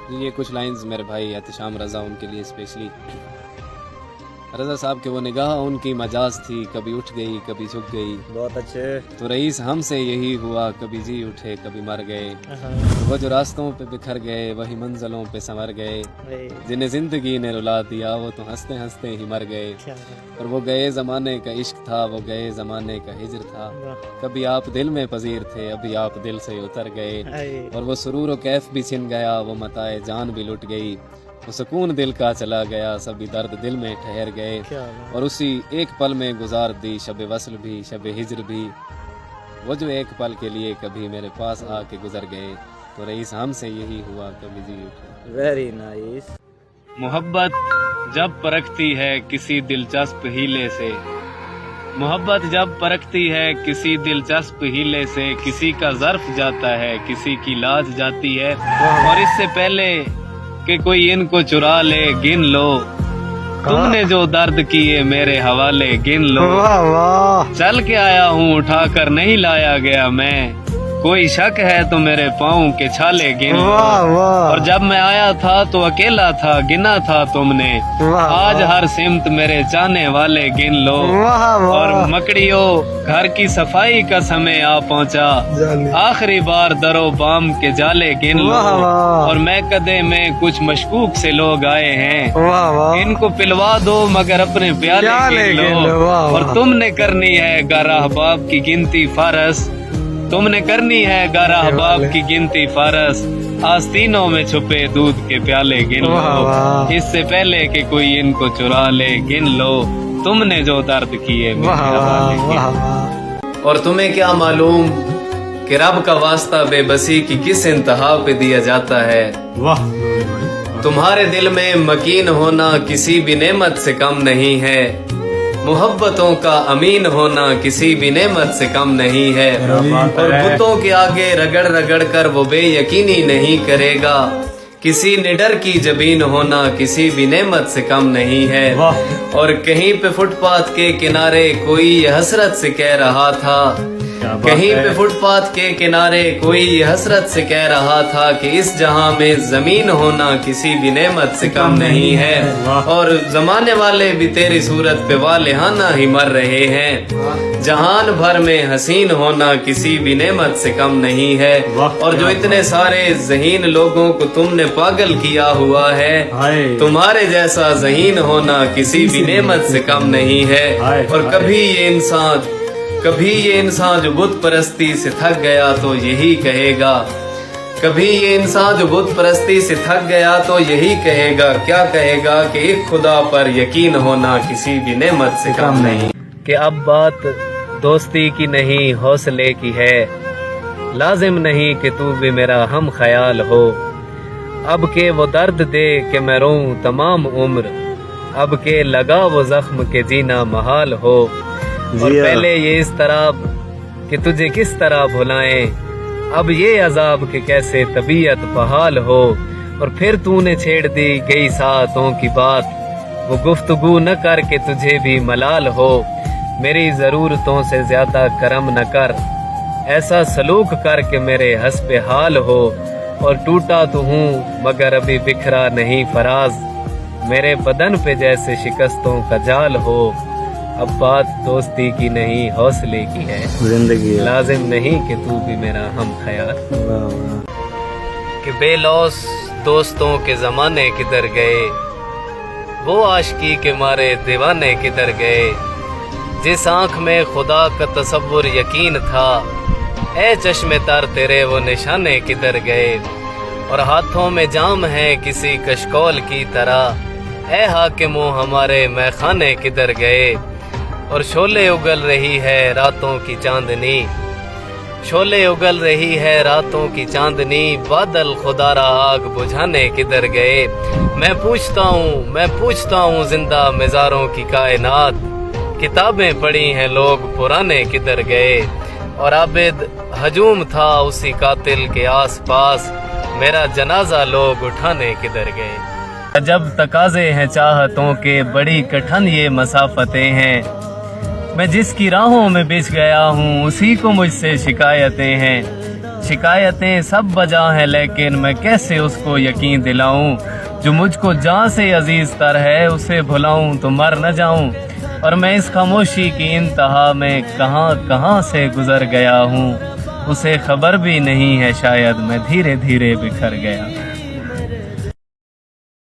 یہ کچھ لائنز میرے بھائی احتشام رضا ان کے لیے اسپیشلی. رضا صاحب کے وہ نگاہ ان کی مجاز تھی، کبھی اٹھ گئی کبھی جھک گئی. بہت اچھے. تو رئیس ہم سے یہی ہوا، کبھی جی اٹھے کبھی مر گئے. وہ جو راستوں پہ بکھر گئے وہی منزلوں پہ سنور گئے. جنہیں زندگی نے رلا دیا وہ تو ہنستے ہنستے ہی مر گئے. اور وہ گئے زمانے کا عشق تھا، وہ گئے زمانے کا ہجر تھا. کبھی آپ دل میں پذیر تھے، ابھی آپ دل سے اتر گئے. اور وہ سرور و کیف بھی چھن گیا، وہ متاع جان بھی لٹ گئی. وہ سکون دل کا چلا گیا، سبھی درد دل میں ٹھہر گئے. اور اسی ایک پل میں گزار دی شب وصل بھی شب ہجر بھی. وہ جو ایک پل کے لیے کبھی میرے پاس آ کے گزر گئے. تو رئیس ہم سے یہی ہوا، کبھی جی اٹھے. Very nice. محبت جب پرکھتی ہے کسی دلچسپ ہیلے سے، محبت جب پرکھتی ہے کسی دلچسپ ہیلے سے، کسی کا ظرف جاتا ہے کسی کی لاج جاتی ہے. اور اس سے پہلے کہ کوئی ان کو چرا لے گن لو، تم نے جو درد کیے میرے حوالے گن لو. چل کے آیا ہوں اٹھا کر نہیں لایا گیا میں، کوئی شک ہے تو میرے پاؤں کے چھالے گن لو. اور جب میں آیا تھا تو اکیلا تھا، گنا تھا تم نے، آج ہر سمت میرے چاہنے والے گن لو. اور مکڑیوں گھر کی صفائی کا سمے آ پہنچا، آخری بار درو بام کے جالے گن لو. اور میں کدے میں کچھ مشکوک سے لوگ آئے ہیں، ان کو پلوا دو مگر اپنے پیالے گن لو. اور تم نے کرنی ہے گارہ احباب کی گنتی فارس، تم نے کرنی ہے گارہ احباب کی گنتی فارس، آستینوں میں چھپے دودھ کے پیالے گن لو. اس سے پہلے کہ کوئی ان کو چرا لے گن لو، تم نے جو درد کیے میرے حوالے گن لو. اور تمہیں کیا معلوم کہ رب کا واسطہ بے بسی کی کس انتہا پہ دیا جاتا ہے. تمہارے دل میں مکین ہونا کسی بھی نعمت سے کم نہیں ہے، محبتوں کا امین ہونا کسی بھی نعمت سے کم نہیں ہے. اور بتوں کے آگے رگڑ رگڑ کر وہ بے یقینی نہیں کرے گا، کسی نڈر کی جبین ہونا کسی بھی نعمت سے کم نہیں ہے. اور کہیں پہ فٹ پاتھ کے کنارے کوئی یہ حسرت سے کہہ رہا تھا، کہیں پہ فٹ پاتھ کے کنارے کوئی یہ حسرت سے کہہ رہا تھا کہ اس جہاں میں زمین ہونا کسی بھی نعمت سے کم نہیں ہے. اور زمانے والے بھی تیری صورت پہ والہانہ ہی مر رہے ہیں، جہان بھر میں حسین ہونا کسی بھی نعمت سے کم نہیں ہے. اور جو اتنے سارے ذہین لوگوں کو تم نے پاگل کیا ہوا ہے، تمہارے جیسا ذہین ہونا کسی بھی نعمت سے کم نہیں ہے. اور کبھی یہ انسان جو بت پرستی سے تھک گیا تو یہی کہے گا، کبھی یہ انسان جو بت پرستی سے تھک گیا تو یہی کہے گا، کیا کہے گا کہ ایک خدا پر یقین ہونا کسی بھی نعمت سے کم نہیں. کہ اب بات دوستی کی نہیں حوصلے کی ہے، لازم نہیں کہ تو بھی میرا ہم خیال ہو. اب کہ وہ درد دے کہ میں روں تمام عمر، اب کہ لگا وہ زخم کہ جینا محال ہو. اور پہلے یہ اضطراب کہ تجھے کس طرح بھلائیں، اب یہ عذاب کہ کیسے طبیعت بحال ہو. اور پھر تو نے چھیڑ دی گئی ساعتوں کی بات، وہ گفتگو نہ کر کے تجھے بھی ملال ہو. میری ضرورتوں سے زیادہ کرم نہ کر، ایسا سلوک کر کے میرے حسب حال ہو. اور ٹوٹا تو ہوں مگر ابھی بکھرا نہیں فراز، میرے بدن پہ جیسے شکستوں کا جال ہو. اب بات دوستی کی نہیں حوصلے کی ہے، زندگی لازم نہیں کہ تو بھی میرا ہم خیال. کہ بے لوس دوستوں کے زمانے کدھر گئے، وہ عاشقی کے مارے دیوانے کدھر گئے. جس آنکھ میں خدا کا تصور یقین تھا، اے چشم تر تیرے وہ نشانے کدھر گئے. اور ہاتھوں میں جام ہے کسی کشکول کی طرح، اے حاکموں ہمارے میخانے کدھر گئے. اور شعلے اگل رہی ہے راتوں کی چاندنی، شعلے اگل رہی ہے راتوں کی چاندنی، بادل خدا را آگ بجھانے کدھر گئے. میں پوچھتا ہوں زندہ مزاروں کی کائنات، کتابیں پڑھی ہیں لوگ پرانے کدھر گئے. اور عابد ہجوم تھا اسی قاتل کے آس پاس، میرا جنازہ لوگ اٹھانے کدھر گئے. جب تقاضے ہیں چاہتوں کے بڑی کٹھن یہ مسافتیں ہیں، میں جس کی راہوں میں بچ گیا ہوں اسی کو مجھ سے شکایتیں ہیں. شکایتیں سب بجا ہیں لیکن میں کیسے اس کو یقین دلاؤں، جو مجھ کو جان سے عزیز تر ہے اسے بھلاؤں تو مر نہ جاؤں، اور میں اس خاموشی کی انتہا میں کہاں کہاں سے گزر گیا ہوں، اسے خبر بھی نہیں ہے شاید میں دھیرے دھیرے بکھر گیا۔